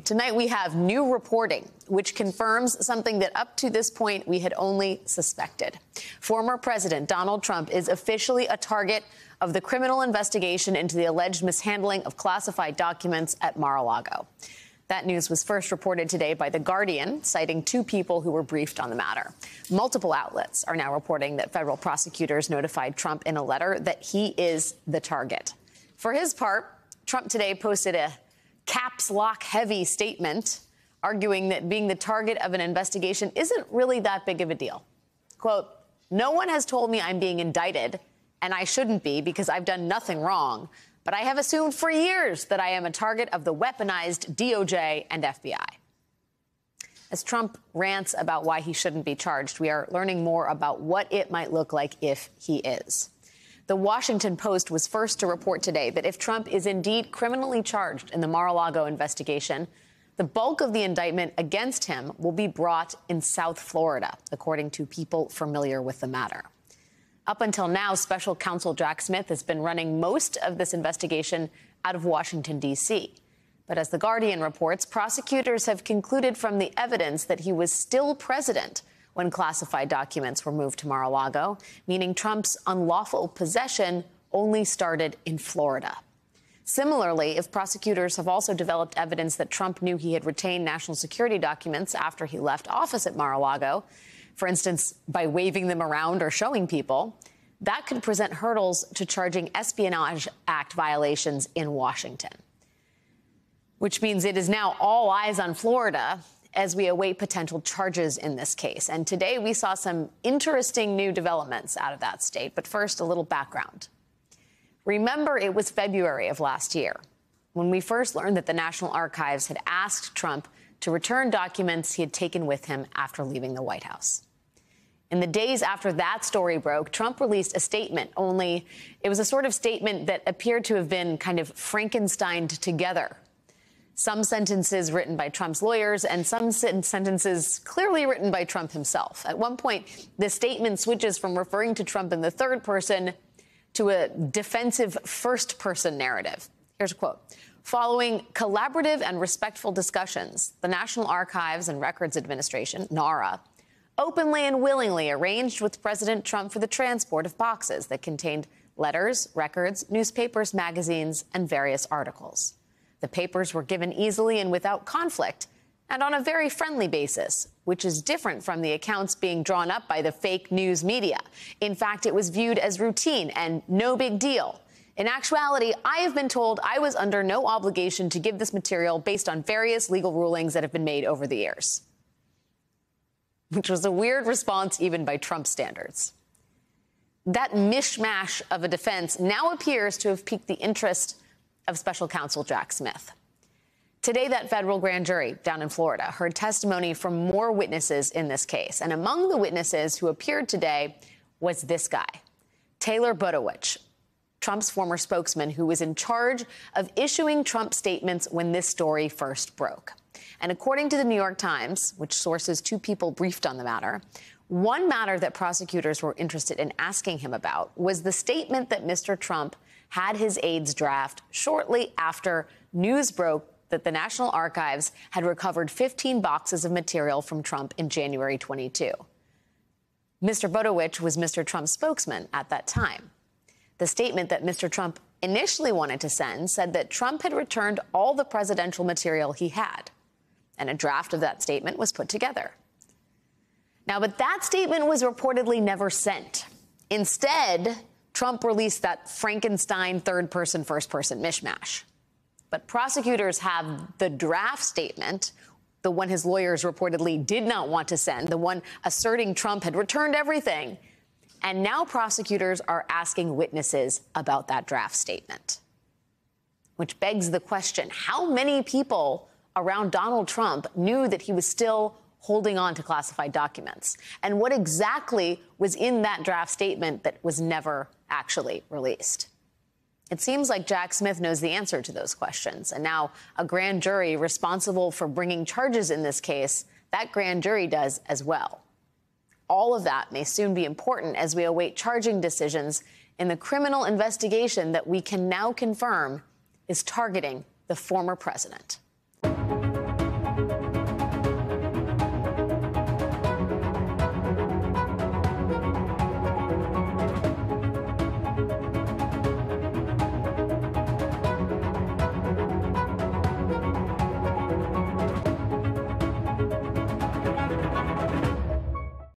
Tonight, we have new reporting, which confirms something that up to this point we had only suspected. Former President Donald Trump is officially a target of the criminal investigation into the alleged mishandling of classified documents at Mar-a-Lago. That news was first reported today by The Guardian, citing two people who were briefed on the matter. Multiple outlets are now reporting that federal prosecutors notified Trump in a letter that he is the target. For his part, Trump today posted a caps lock heavy statement arguing that being the target of an investigation isn't really that big of a deal. Quote, "No one has told me I'm being indicted, and I shouldn't be because I've done nothing wrong. But I have assumed for years that I am a target of the weaponized DOJ and FBI." As Trump rants about why he shouldn't be charged, we are learning more about what it might look like if he is. The Washington Post was first to report today that if Trump is indeed criminally charged in the Mar-a-Lago investigation, the bulk of the indictment against him will be brought in South Florida, according to people familiar with the matter. Up until now, special counsel Jack Smith has been running most of this investigation out of Washington, D.C. But as The Guardian reports, prosecutors have concluded from the evidence that he was still president when classified documents were moved to Mar-a-Lago, meaning Trump's unlawful possession only started in Florida. Similarly, if prosecutors have also developed evidence that Trump knew he had retained national security documents after he left office at Mar-a-Lago, for instance, by waving them around or showing people, that could present hurdles to charging Espionage Act violations in Washington. Which means it is now all eyes on Florida as we await potential charges in this case. And today we saw some interesting new developments out of that state. But first, a little background. Remember, it was February of last year when we first learned that the National Archives had asked Trump to return documents he had taken with him after leaving the White House. In the days after that story broke, Trump released a statement, only it was a sort of statement that appeared to have been kind of Frankensteined together. Some sentences written by Trump's lawyers and some sentences clearly written by Trump himself. At one point, the statement switches from referring to Trump in the third person to a defensive first-person narrative. Here's a quote. "Following collaborative and respectful discussions, the National Archives and Records Administration, NARA, openly and willingly arranged with President Trump for the transport of boxes that contained letters, records, newspapers, magazines, and various articles. The papers were given easily and without conflict and on a very friendly basis, which is different from the accounts being drawn up by the fake news media. In fact, it was viewed as routine and no big deal. In actuality, I have been told I was under no obligation to give this material based on various legal rulings that have been made over the years." Which was a weird response even by Trump standards. That mishmash of a defense now appears to have piqued the interest of special counsel Jack Smith. Today, that federal grand jury down in Florida heard testimony from more witnesses in this case. And among the witnesses who appeared today was this guy, Taylor Budowich, Trump's former spokesman, who was in charge of issuing Trump statements when this story first broke. And according to the New York Times, which sources two people briefed on the matter, one matter that prosecutors were interested in asking him about was the statement that Mr. Trump had his aides draft shortly after news broke that the National Archives had recovered 15 boxes of material from Trump in January 22. Mr. Budowich was Mr. Trump's spokesman at that time. The statement that Mr. Trump initially wanted to send said that Trump had returned all the presidential material he had, and a draft of that statement was put together. Now, but that statement was reportedly never sent. Instead, Trump released that Frankenstein third-person, first-person mishmash. But prosecutors have the draft statement, the one his lawyers reportedly did not want to send, the one asserting Trump had returned everything. And now prosecutors are asking witnesses about that draft statement. Which begs the question, how many people around Donald Trump knew that he was still holding on to classified documents? And what exactly was in that draft statement that was never actually released? It seems like Jack Smith knows the answer to those questions. And now a grand jury responsible for bringing charges in this case, that grand jury does as well. All of that may soon be important as we await charging decisions in the criminal investigation that we can now confirm is targeting the former president.